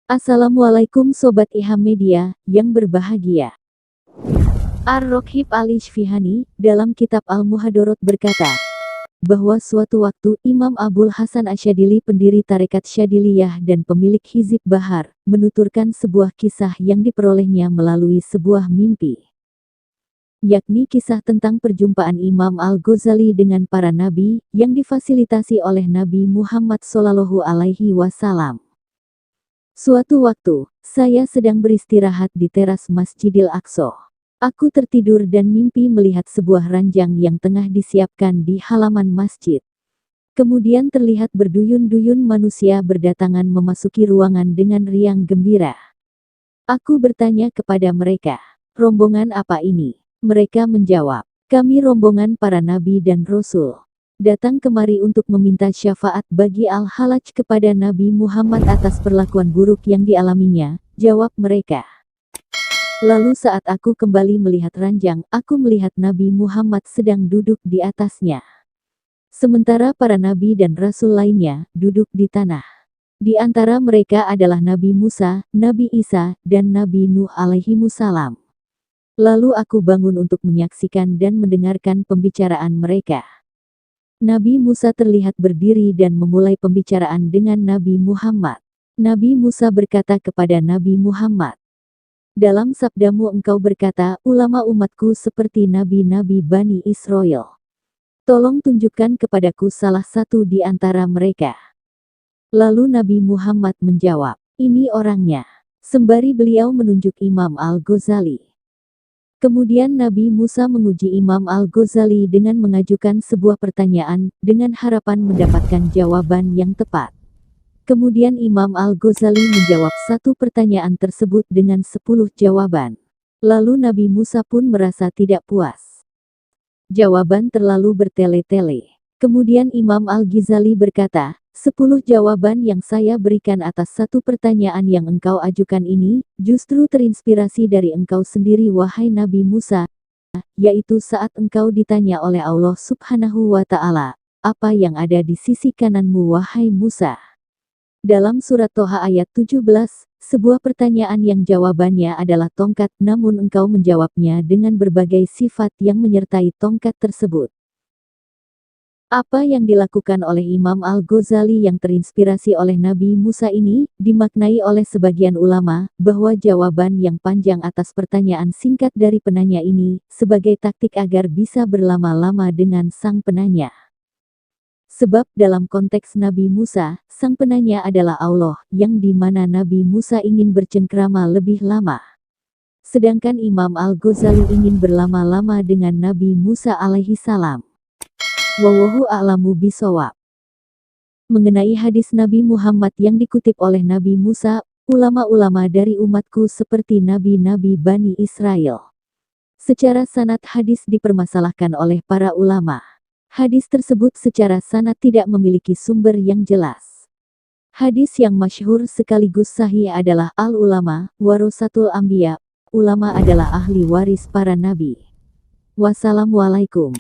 Assalamualaikum Sobat Iham Media, yang berbahagia. Ar-Rokhib Al-Ishfihani, dalam kitab Al-Muhadorot berkata, bahwa suatu waktu Imam Abul Hasan Asyadili pendiri Tarekat Syadiliyah dan pemilik Hizib Bahar, menuturkan sebuah kisah yang diperolehnya melalui sebuah mimpi. Yakni kisah tentang perjumpaan Imam Al-Ghazali dengan para nabi, yang difasilitasi oleh Nabi Muhammad SAW. Suatu waktu, saya sedang beristirahat di teras Masjidil Aqsa. Aku tertidur dan mimpi melihat sebuah ranjang yang tengah disiapkan di halaman masjid. Kemudian terlihat berduyun-duyun manusia berdatangan memasuki ruangan dengan riang gembira. Aku bertanya kepada mereka, rombongan apa ini? Mereka menjawab, kami rombongan para nabi dan rasul. Datang kemari untuk meminta syafaat bagi Al-Halaj kepada Nabi Muhammad atas perlakuan buruk yang dialaminya, jawab mereka. Lalu saat aku kembali melihat ranjang, aku melihat Nabi Muhammad sedang duduk di atasnya. Sementara para nabi dan rasul lainnya, duduk di tanah. Di antara mereka adalah Nabi Musa, Nabi Isa, dan Nabi Nuh alaihimussalam. Lalu aku bangun untuk menyaksikan dan mendengarkan pembicaraan mereka. Nabi Musa terlihat berdiri dan memulai pembicaraan dengan Nabi Muhammad. Nabi Musa berkata kepada Nabi Muhammad, dalam sabdamu engkau berkata, ulama umatku seperti nabi-nabi Bani Israel. Tolong tunjukkan kepadaku salah satu di antara mereka. Lalu Nabi Muhammad menjawab, ini orangnya. Sembari beliau menunjuk Imam Al-Ghazali. Kemudian Nabi Musa menguji Imam Al-Ghazali dengan mengajukan sebuah pertanyaan, dengan harapan mendapatkan jawaban yang tepat. Kemudian Imam Al-Ghazali menjawab satu pertanyaan tersebut dengan 10 jawaban. Lalu Nabi Musa pun merasa tidak puas. Jawaban terlalu bertele-tele. Kemudian Imam Al-Ghazali berkata, 10 jawaban yang saya berikan atas satu pertanyaan yang engkau ajukan ini, justru terinspirasi dari engkau sendiri wahai Nabi Musa, yaitu saat engkau ditanya oleh Allah Subhanahu wa Ta'ala, apa yang ada di sisi kananmu wahai Musa. Dalam surat Toha ayat 17, sebuah pertanyaan yang jawabannya adalah tongkat, namun engkau menjawabnya dengan berbagai sifat yang menyertai tongkat tersebut. Apa yang dilakukan oleh Imam Al-Ghazali yang terinspirasi oleh Nabi Musa ini, dimaknai oleh sebagian ulama, bahwa jawaban yang panjang atas pertanyaan singkat dari penanya ini, sebagai taktik agar bisa berlama-lama dengan sang penanya. Sebab dalam konteks Nabi Musa, sang penanya adalah Allah, yang dimana Nabi Musa ingin bercengkrama lebih lama. Sedangkan Imam Al-Ghazali ingin berlama-lama dengan Nabi Musa alaihissalam. Wallahu a'lamu bishawab. Mengenai hadis Nabi Muhammad yang dikutip oleh Nabi Musa, ulama-ulama dari umatku seperti nabi-nabi Bani Israel. Secara sanad hadis dipermasalahkan oleh para ulama. Hadis tersebut secara sanad tidak memiliki sumber yang jelas. Hadis yang masyhur sekaligus sahih adalah al-ulama warasatul anbiya. Ulama adalah ahli waris para nabi. Wassalamualaikum.